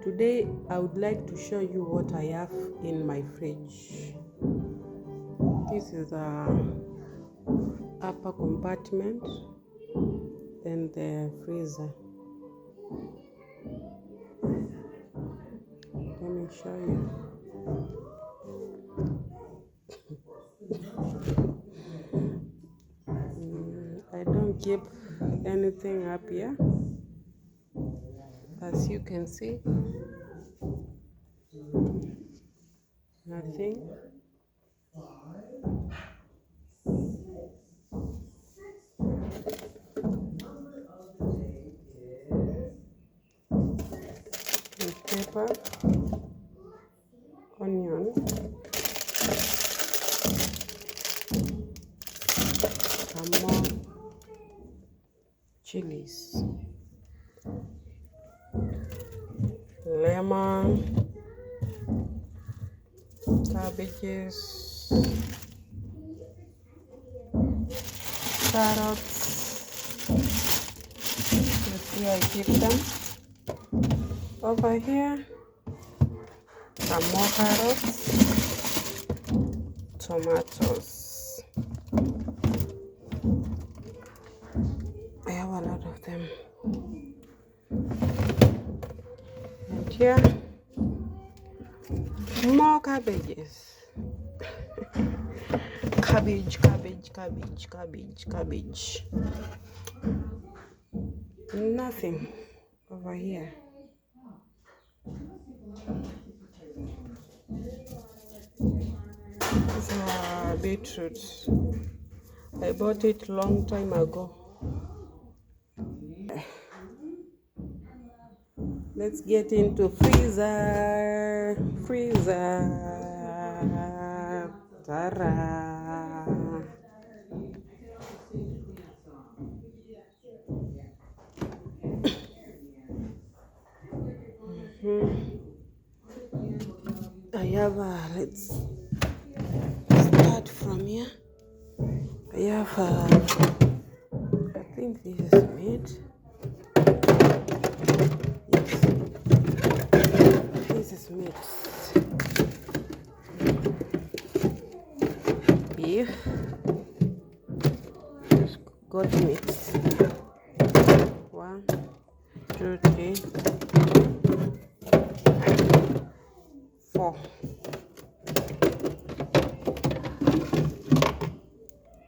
Today I would like to show you what I have in my fridge. This is a upper compartment and the freezer. Let me show you. I don't keep anything up here, as you can see. Nothing. Pepper, onion, some more chilies, lemon, cabbages, carrots. You see I keep them. Over here, some more carrots, tomatoes. I have a lot of them. And here, more cabbages. Cabbage. Nothing over here. This is beetroot. I bought it long time ago. Let's get into freezer. Ta-ra. I have let's start from here. I have I think this is meat. Yes, this is meat. Beef, goat meat. 1, 2, 3, 4.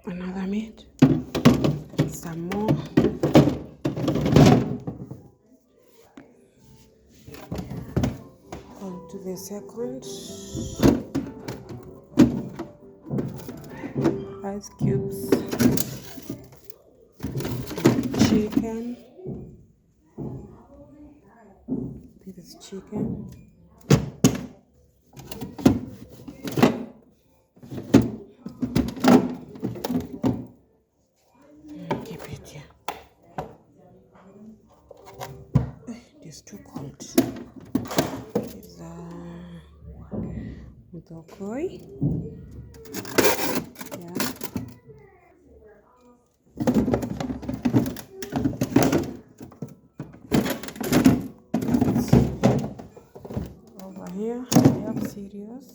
Another meat. Some more. On to the second. Ice cubes. Chicken. This is chicken. Keep it here. It is too cold. It's mutokoi. Yeah. Over here we have cereals.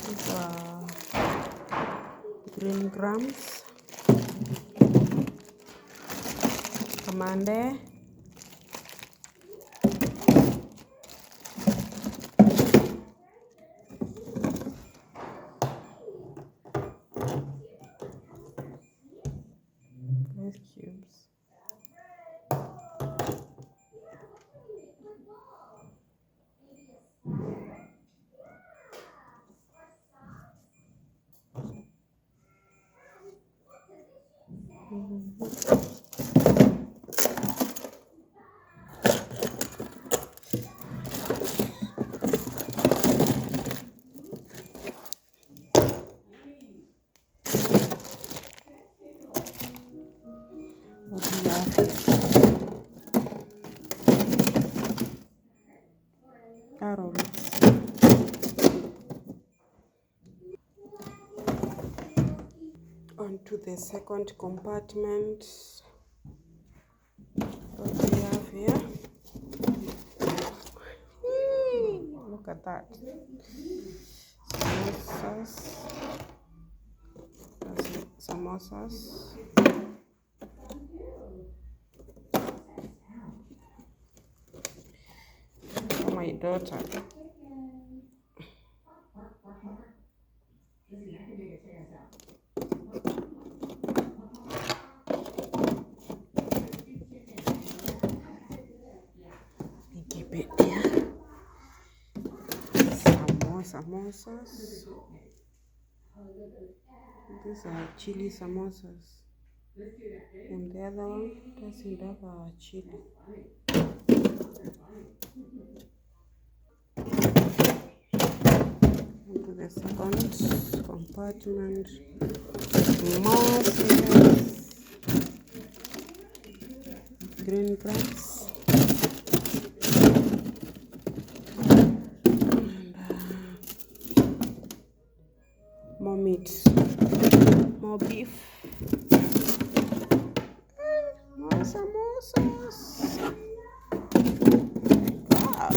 These are green grams. Amande. Ice cubes. Carrots. On to the second compartment. What we have here? that. Samosas. Samosas. For my daughter. Keep it there. Samosas. These are chili samosas. And the other one doesn't have a chili. Into the second compartment. More green grass. More meat, more beef, more samosas. God.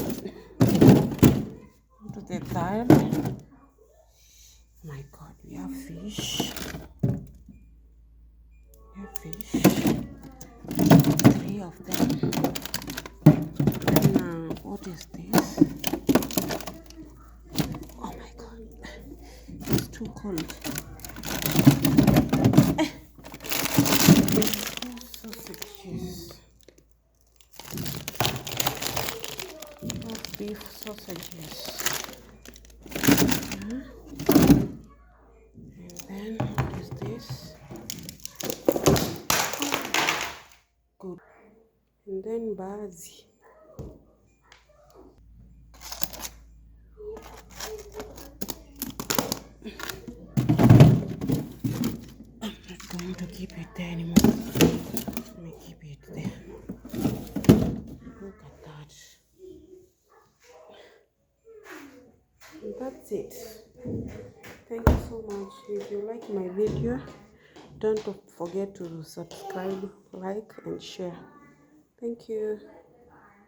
To the third. My God, we have fish. We have fish. 3 of them. Then what is this? Oh my God, it's too cold. Sausages. Beef sausages. And then what is this? Good. And then bazi. I'm not going to keep it there anymore. Let me keep it there. Look at that. And that's it. Thank you so much. If you like my video, don't forget to subscribe, like, and share. Thank you.